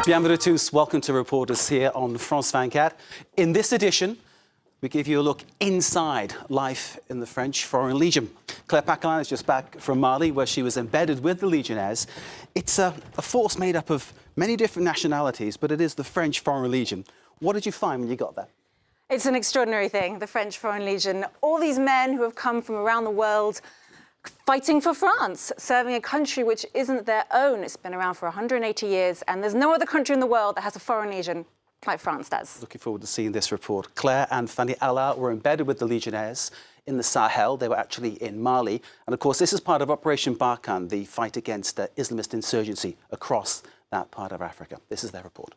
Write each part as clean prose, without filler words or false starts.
Bienvenue à tous. Welcome to Reporters here on France 24. In this edition, we give you a look inside life in the French Foreign Legion. Claire Pacquelin is just back from Mali, where she was embedded with the legionnaires. It's a force made up of many different nationalities, but it is the French Foreign Legion. What did you find when you got there? It's an extraordinary thing, the French Foreign Legion. All these men who have come from around the world fighting for France, serving a country which isn't their own. It's been around for 180 years, and there's no other country in the world that has a Foreign Legion like France does. Looking forward to seeing this report. Claire and Fanny Allah were embedded with the legionnaires in the Sahel. They were actually in Mali. And of course, this is part of Operation Barkhane, the fight against Islamist insurgency across that part of Africa. This is their report.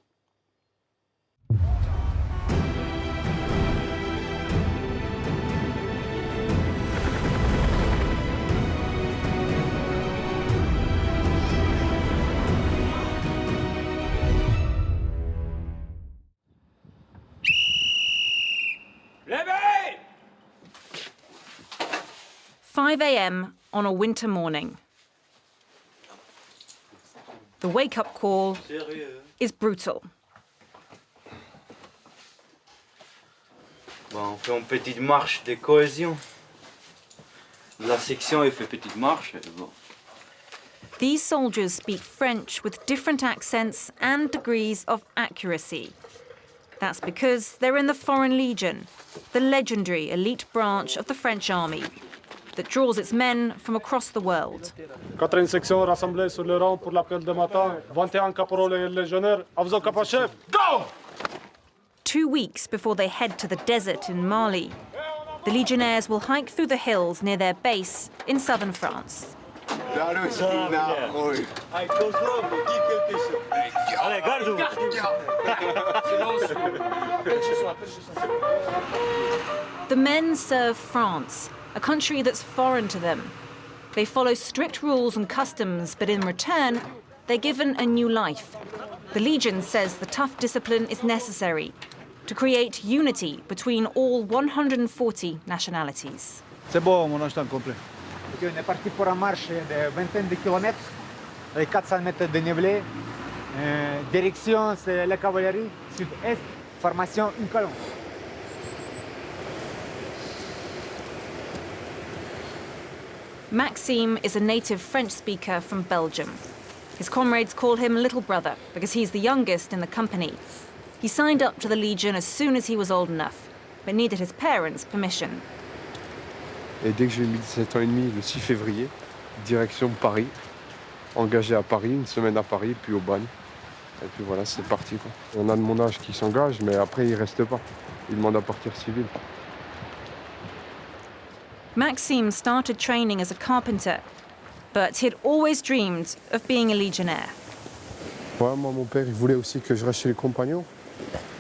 5 a.m. on a winter morning. The wake-up call is brutal. On fait une petite marche de cohésion. La section fait petite marche. These soldiers speak French with different accents and degrees of accuracy. That's because they're in the Foreign Legion, the legendary elite branch of the French army that draws its men from across the world. 4e section rassemblée sur le rang pour l'appel de matin. 21 caporaux et légionnaires. À vos capachefs. Go! 2 weeks before they head to the desert in Mali, the legionnaires will hike through the hills near their base in southern France. The men serve France, a country that's foreign to them. They follow strict rules and customs, but in return, they're given a new life. The Legion says the tough discipline is necessary to create unity between all 140 nationalities. C'est bon, mon instant complet. On est parti pour une marche de vingtaine de kilomètres, avec 400 mètres de dénivelé. Direction, c'est la cavalerie, sud-est, formation, une colonne. Maxime is a native French speaker from Belgium. His comrades call him little brother because he's the youngest in the company. He signed up to the Legion as soon as he was old enough, but needed his parents' permission. Et dès que j'ai eu 17 ans et demi, le 6 février, direction Paris, engagé à Paris, une semaine à Paris, puis au bagne. Et puis voilà, c'est parti, quoi. On a de mon âge qui s'engage, mais après, ils ne restent pas. Ils demandent à partir civil. Maxime started training as a carpenter, but he'd always dreamed of being a legionnaire. Ouais, moi, mon père, il voulait aussi que je reste chez les compagnons,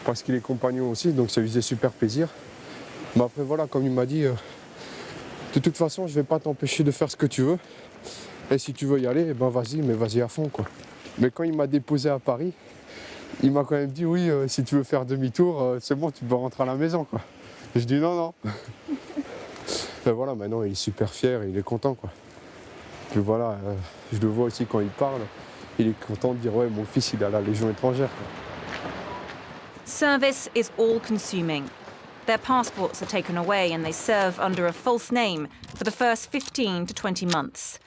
parce qu'il est compagnon aussi, donc ça lui faisait super plaisir. Mais après, voilà, comme il m'a dit, de toute façon, je ne vais pas t'empêcher de faire ce que tu veux. Et si tu veux y aller, eh ben vas-y, mais vas-y à fond, quoi. Mais quand il m'a déposé à Paris, il m'a quand même dit, oui, si tu veux faire demi-tour, c'est bon, tu peux rentrer à la maison, quoi. Et je dis non, non. Et voilà, maintenant, il est super fier et il est content, quoi. Puis voilà, je le vois aussi quand il parle, il est content de dire, ouais, mon fils, il est à la Légion étrangère, quoi. Service is all-consuming. Their passports are taken away and they serve under a false name for the first 15 to 20 months.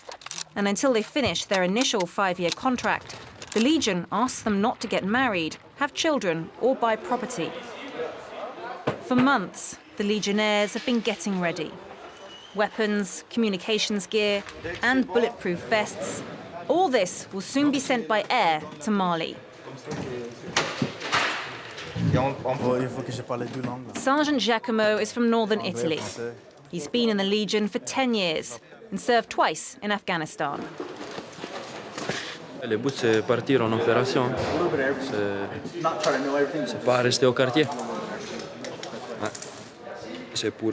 And until they finish their initial 5-year contract, the Legion asks them not to get married, have children, or buy property. For months, the Legionnaires have been getting ready. Weapons, communications gear, and bulletproof vests. All this will soon be sent by air to Mali. Sergeant GIACOMO is from northern Italy. He's been in the Legion for 10 years and served twice in Afghanistan. Le but, c'est partir en opération. C'est pas rester au quartier. Ouais. C'est pour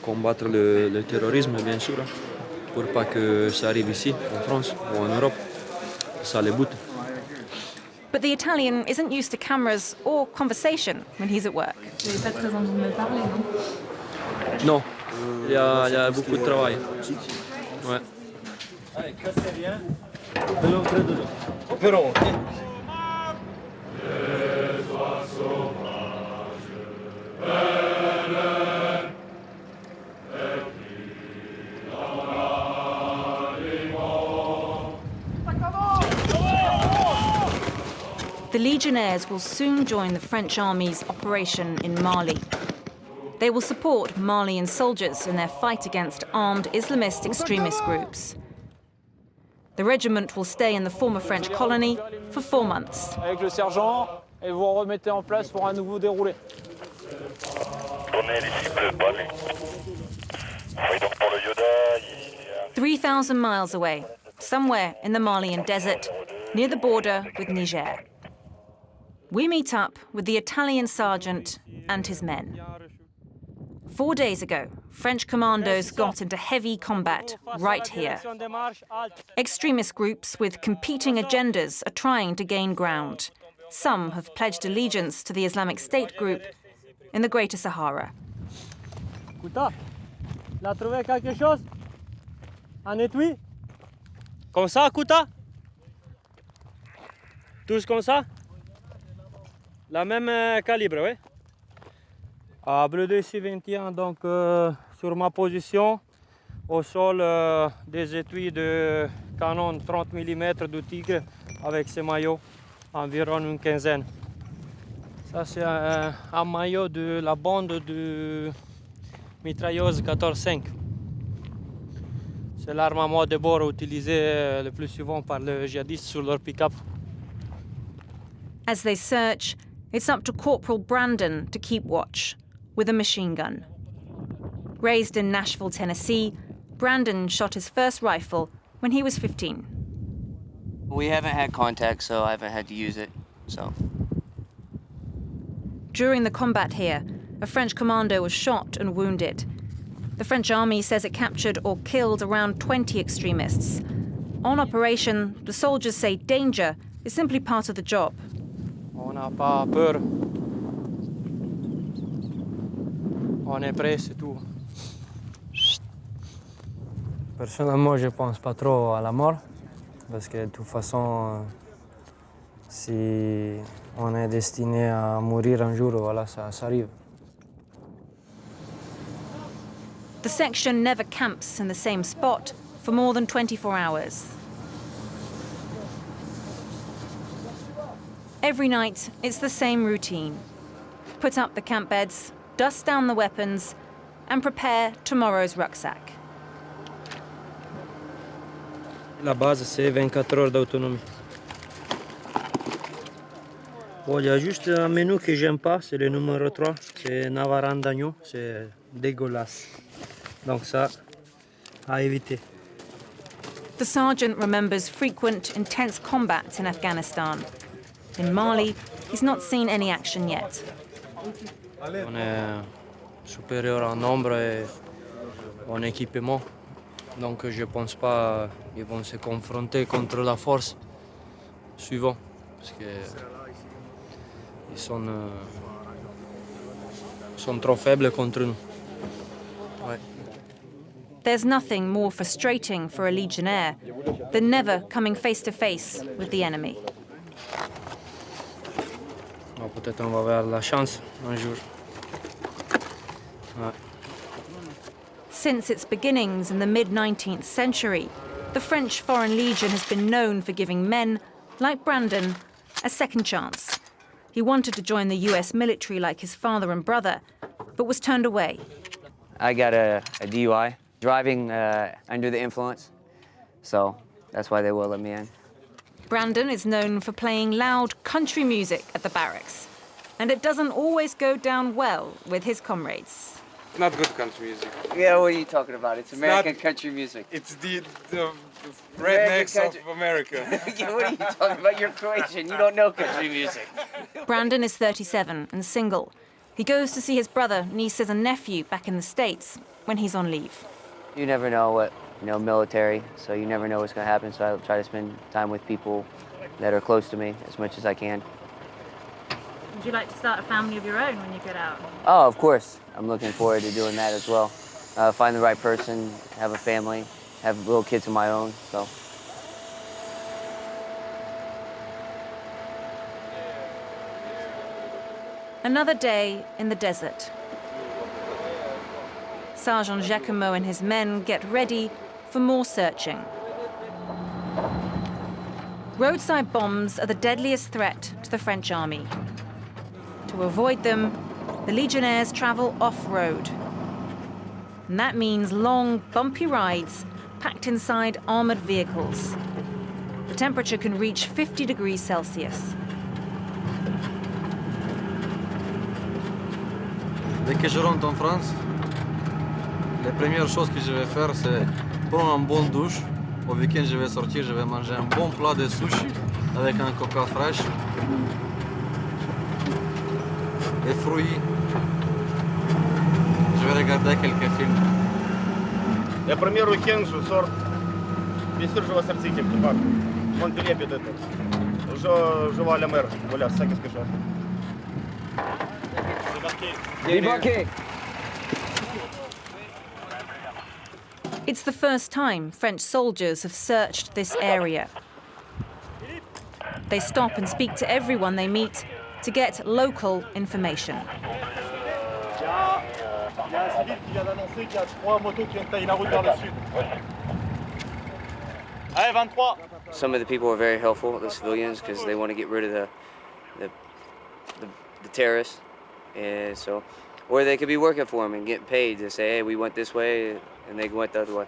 combattre le terrorisme, bien sûr, pour pas que ça arrive ici, en France ou en Europe. Ça le but. But the Italian isn't used to cameras or conversation when he's at work. Non, il y a beaucoup de travail. Ouais. The legionnaires will soon join the French army's operation in Mali. They will support Malian soldiers in their fight against armed Islamist extremist groups. The regiment will stay in the former French colony for 4 months. Avec le sergent, et vous remettez en place pour un nouveau déroulé. 3,000 miles away, somewhere in the Malian desert, near the border with Niger. We meet up with the Italian sergeant and his men. 4 days ago, French commandos got into heavy combat right here. Extremist groups with competing agendas are trying to gain ground. Some have pledged allegiance to the Islamic State group in the Greater Sahara. Kouta, tu as trouvé quelque chose? Un étui? Comme ça, Kouta? Tous comme ça? La même calibre, oui. Bleu 221, donc sur ma position, au sol, des étuis de canon 30 mm du Tigre avec ces maillots, environ une quinzaine. Ça, c'est un maillot de la bande de mitrailleuse 14-5. C'est l'armement de bord utilisé le plus souvent par les djihadistes sur leur pick-up. As they search, it's up to Corporal Brandon to keep watch with a machine gun. Raised in Nashville, Tennessee, Brandon shot his first rifle when he was 15. We haven't had contact, so I haven't had to use it, so. During the combat here, a French commando was shot and wounded. The French army says it captured or killed around 20 extremists. On operation, the soldiers say danger is simply part of the job. On n'a pas peur. On est prêt, c'est tout. Personnellement, je pense pas trop à la mort, parce que de toute façon, si on est destiné à mourir un jour, voilà, ça arrive. The section never camps in the same spot for more than 24 hours. Every night, it's the same routine. Put up the camp beds, dust down the weapons, and prepare tomorrow's rucksack. La base, c'est 24 heures d'autonomie. Bon, il y a juste un menu que j'aime pas, c'est le numéro 3, c'est navaran d'agneau, c'est dégueulasse. Donc ça, à éviter. The sergeant remembers frequent, intense combat in Afghanistan. In Mali, he's not seen any action yet. On est supérieur en nombre et en équipement. Donc je ne pense pas qu'ils vont se confronter contre la force suivante. Parce qu'ils sont trop faibles contre nous. Ouais. There's nothing more frustrating for a legionnaire than never coming face to face with the enemy. Bon, peut-être on va avoir la chance un jour. Ouais. Since its beginnings in the mid-19th century, the French Foreign Legion has been known for giving men, like Brandon, a second chance. He wanted to join the US military like his father and brother, but was turned away. I got a DUI, driving under the influence, so that's why they will let me in. Brandon is known for playing loud country music at the barracks, and it doesn't always go down well with his comrades. Not good country music. Yeah, what are you talking about? It's American country music. It's the rednecks of America. Yeah, what are you talking about? You're Croatian. You don't know country music. Brandon is 37 and single. He goes to see his brother, nieces and nephew back in the States when he's on leave. You never know what, military, so you never know what's going to happen, so I try to spend time with people that are close to me as much as I can. Would you like to start a family of your own when you get out? Oh, of course. I'm looking forward to doing that as well. Find the right person, have a family, have little kids of my own, so. Another day in the desert. Sergeant GIACOMO and his men get ready for more searching. Roadside bombs are the deadliest threat to the French army. To avoid them, the legionnaires travel off-road. And that means long, bumpy rides packed inside armored vehicles. The temperature can reach 50 degrees Celsius. Dès que je rentre en France, les premières choses que je vais faire, c'est prendre une bonne douche. Au week-end, je vais sortir, je vais manger un bon plat de sushi avec un coca fraîche, des fruits. Je vais regarder quelques films. Le premier week-end, je sors. Bien sûr, je vais sortir quelque part. Montpellier peut-être. Je vais à la mer. Voilà, c'est ça que je fais. Débarqué. It's the first time French soldiers have searched this area. They stop and speak to everyone they meet to get local information. Il y a un civil qui vient d'annoncer qu'il y a 3 motos qui viennent tailler la route vers le sud. Allez, 23. Some of the people are very helpful, the civilians, because they want to get rid of the terrorists. And so, or they could be working for them and getting paid to say, hey, we went this way, and they went the other way.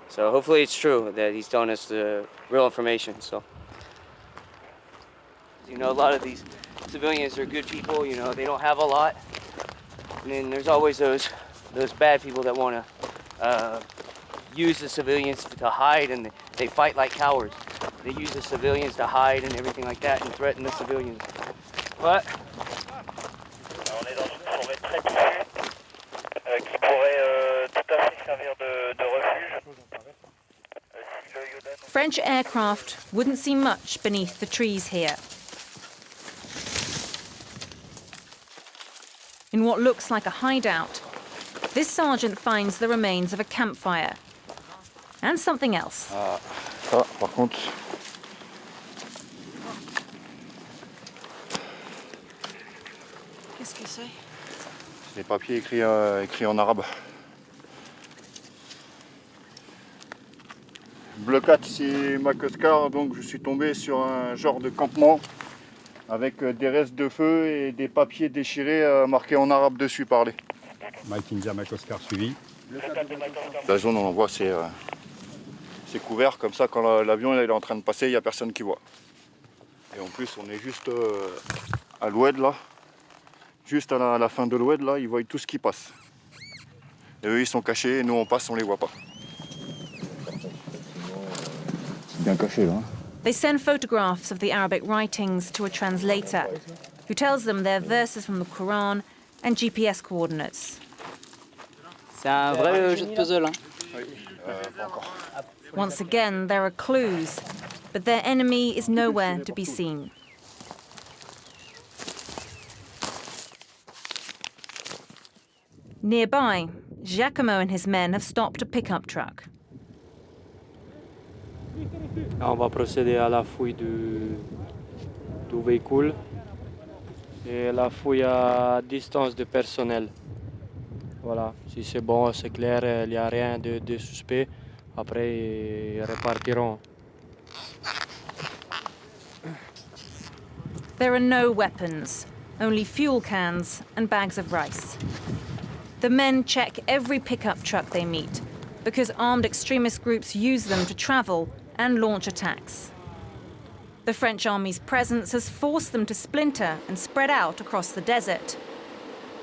So hopefully it's true that he's telling us the real information. So, you know, a lot of these civilians are good people. You know, they don't have a lot, and then there's always those bad people that want to use the civilians to hide, and they fight like cowards. They use the civilians to hide and everything like that, and threaten the civilians. But qui pourrait tout à fait servir de refuge. French aircraft wouldn't see much beneath the trees here. In what looks like a hideout, this sergeant finds the remains of a campfire and something else. Ça, par contre. Qu'est-ce que c'est? Les papiers écrits en arabe. Bleu 4 ici, Macoscar, donc je suis tombé sur un genre de campement avec des restes de feu et des papiers déchirés marqués en arabe dessus parlé. Mike India, Macoscar suivi. La zone, on en voit, c'est couvert, comme ça quand l'avion est en train de passer, il n'y a personne qui voit. Et en plus, on est juste à l'oued là. Juste à la fin de l'oued, là, ils voient tout ce qui passe. Et eux, ils sont cachés, et nous, on passe, on les voit pas. C'est bien caché, là. They send photographs of the Arabic writings to a translator, who tells them they're verses from the Quran and GPS coordinates. C'est un vrai jeu de puzzle, hein? Oui, pas encore. Once again, there are clues, but their enemy is nowhere to be seen. Nearby, Giacomo and his men have stopped a pickup truck. Là, on va procéder à la fouille du véhicule et la fouille à distance de personnel. Voilà, si c'est bon, c'est clair, il n'y a rien de suspect. Après, ils repartiront. There are no weapons, only fuel cans and bags of rice. The men check every pickup truck they meet, because armed extremist groups use them to travel and launch attacks. The French army's presence has forced them to splinter and spread out across the desert.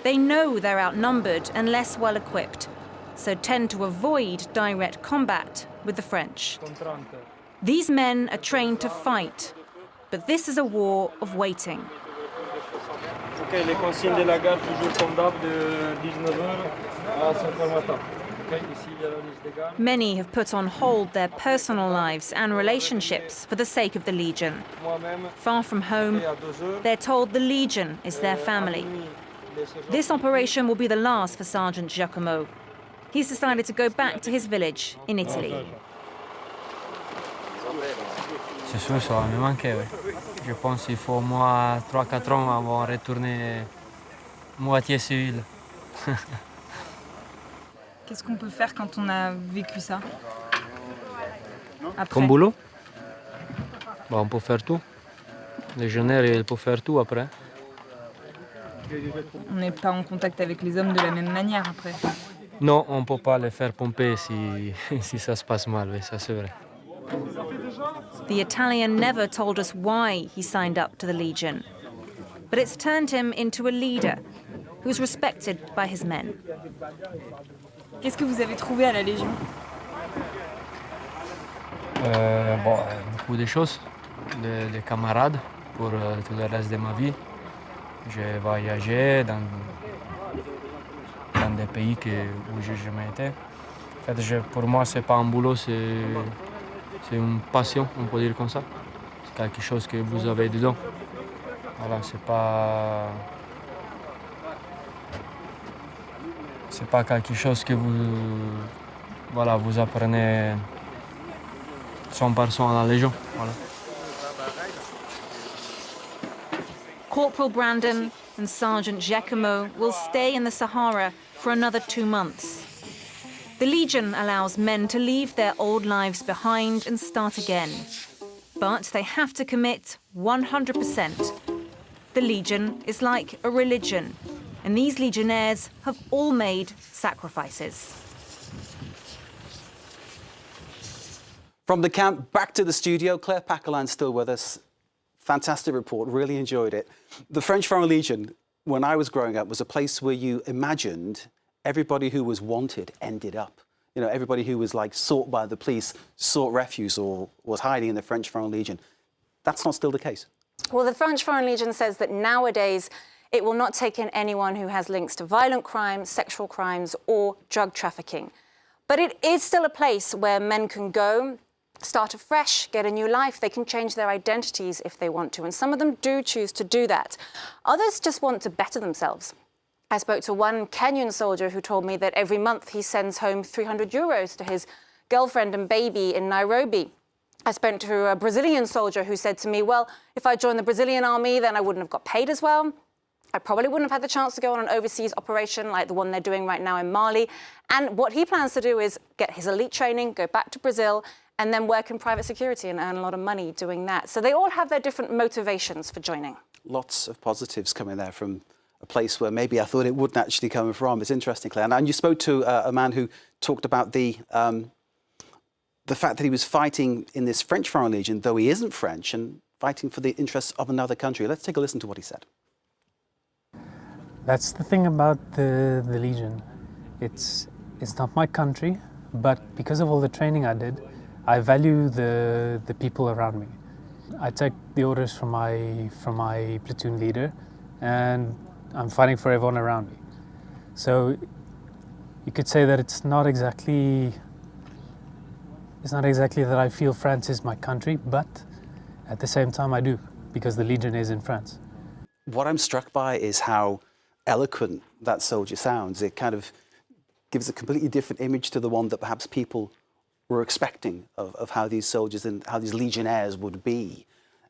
They know they're outnumbered and less well equipped, so tend to avoid direct combat with the French. These men are trained to fight, but this is a war of waiting. Ok, les consignes de la garde toujours comme d'hab de 19h à 5h matin. Many have put on hold their personal lives and relationships for the sake of the Legion. Far from home, they're told the Legion is their family. This operation will be the last for Sergeant Giacomo. He's decided to go back to his village in Italy. C'est sûr, ça va me manquer. Ouais. Je pense qu'il faut au moins 3-4 ans avant de retourner moitié civil. Qu'est-ce qu'on peut faire quand on a vécu ça? Après. Comme boulot Bon, on peut faire tout. Légionnaire, il peut faire tout après. On n'est pas en contact avec les hommes de la même manière après. Non, on ne peut pas les faire pomper si, si ça se passe mal, oui, ça c'est vrai. The Italian never told us why he signed up to the Legion, but it's turned him into a leader who's respected by his men. Qu'est-ce que vous avez trouvé à la Légion? Bon, beaucoup de choses, des camarades pour tout le reste de ma vie. J'ai voyagé dans des pays où je n'ai jamais été. En fait, pour moi, ce n'est pas un boulot, c'est une passion, on peut dire comme ça. C'est quelque chose que vous avez dedans. Voilà, c'est pas quelque chose que vous apprenez 100% à la Légion. Voilà. Corporal Brandon and Sergeant Giacomo will stay in the Sahara for another 2 months. The Legion allows men to leave their old lives behind and start again. But they have to commit 100%. The Legion is like a religion, and these legionnaires have all made sacrifices. From the camp back to the studio, Claire Paquelin's still with us. Fantastic report, really enjoyed it. The French Foreign Legion, when I was growing up, was a place where you imagined everybody who was wanted ended up. You know, everybody who was like sought by the police sought refuge or was hiding in the French Foreign Legion. That's not still the case. Well, the French Foreign Legion says that nowadays it will not take in anyone who has links to violent crimes, sexual crimes, or drug trafficking. But it is still a place where men can go, start afresh, get a new life. They can change their identities if they want to, and some of them do choose to do that. Others just want to better themselves. I spoke to one Kenyan soldier who told me that every month he sends home 300 euros to his girlfriend and baby in Nairobi. I spoke to a Brazilian soldier who said to me, well, if I joined the Brazilian army, then I wouldn't have got paid as well. I probably wouldn't have had the chance to go on an overseas operation like the one they're doing right now in Mali. And what he plans to do is get his elite training, go back to Brazil, and then work in private security and earn a lot of money doing that. So they all have their different motivations for joining. Lots of positives coming there from a place where maybe I thought it wouldn't actually come from. It's interesting, Claire. And you spoke to a man who talked about the fact that he was fighting in this French Foreign Legion, though he isn't French, and fighting for the interests of another country. Let's take a listen to what he said. That's the thing about the Legion. It's not my country, but because of all the training I did, I value the people around me. I take the orders from my platoon leader, and I'm fighting for everyone around me. So you could say that it's not exactly that I feel France is my country, but at the same time I do, because the Legion is in France. What I'm struck by is how eloquent that soldier sounds. It kind of gives a completely different image to the one that perhaps people were expecting of how these soldiers and how these legionnaires would be.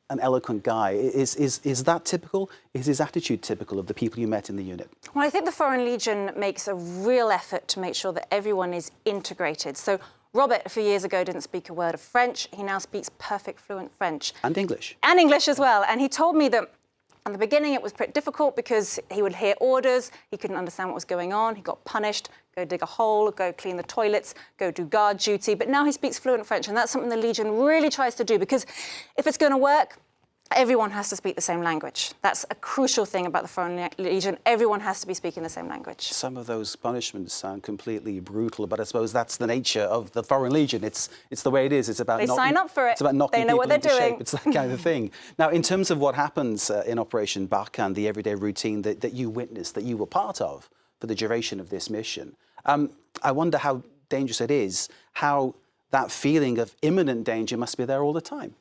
An eloquent guy. Is that typical? Is his attitude typical of the people you met in the unit? Well, I think the Foreign Legion makes a real effort to make sure that everyone is integrated. So Robert, a few years ago, didn't speak a word of French. He now speaks perfect, fluent French. And English. And English as well. And he told me that at the beginning it was pretty difficult because he would hear orders, he couldn't understand what was going on, he got punished, go dig a hole, go clean the toilets, go do guard duty. But now he speaks fluent French, and that's something the Legion really tries to do, because if it's going to work, everyone has to speak the same language. That's a crucial thing about the Foreign Legion. Everyone has to be speaking the same language. Some of those punishments sound completely brutal, but I suppose that's the nature of the Foreign Legion. It's the way it is. It's about they sign up for it. It's about knocking they know people what they're into doing. shape. It's that kind of thing. Now, in terms of what happens in Operation Barkhane, the everyday routine that you witnessed, that you were part of for the duration of this mission, I wonder how dangerous it is, how that feeling of imminent danger must be there all the time.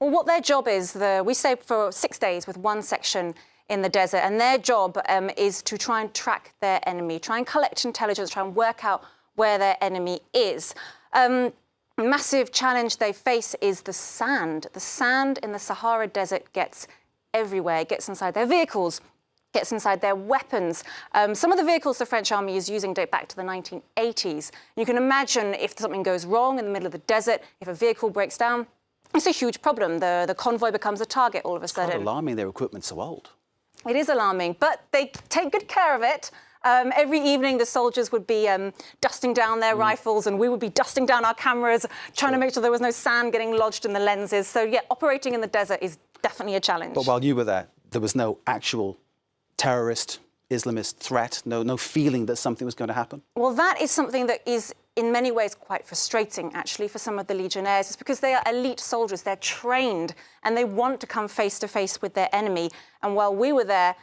Well, what their job is, we stay for 6 days with one section in the desert, and their job is to try and track their enemy, try and collect intelligence, try and work out where their enemy is. Massive challenge they face is the sand. The sand in the Sahara Desert gets everywhere. It gets inside their vehicles, gets inside their weapons. Some of the vehicles the French army is using date back to the 1980s. You can imagine if something goes wrong in the middle of the desert, if a vehicle breaks down, It's a huge problem. The convoy becomes a target all of a It's sudden. quite alarming their equipment's so old. It is alarming, but they take good care of it. Every evening, the soldiers would be dusting down their rifles, and we would be dusting down our cameras, trying to make sure there was no sand getting lodged in the lenses. So, yeah, operating in the desert is definitely a challenge. But while you were there, there was no actual terrorist, Islamist threat, no feeling that something was going to happen? Well, that is something that is in many ways quite frustrating, actually, for some of the legionnaires. It's because they are elite soldiers, they're trained, and they want to come face to face with their enemy. And while we were there,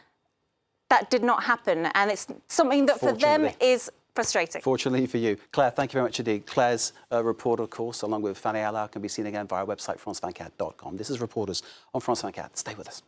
that did not happen. And it's something that for them is frustrating. Fortunately for you. Claire, thank you very much indeed. Claire's report, of course, along with Fanny Allard, can be seen again via our website, france24.com. This is Reporters on France 24. Stay with us.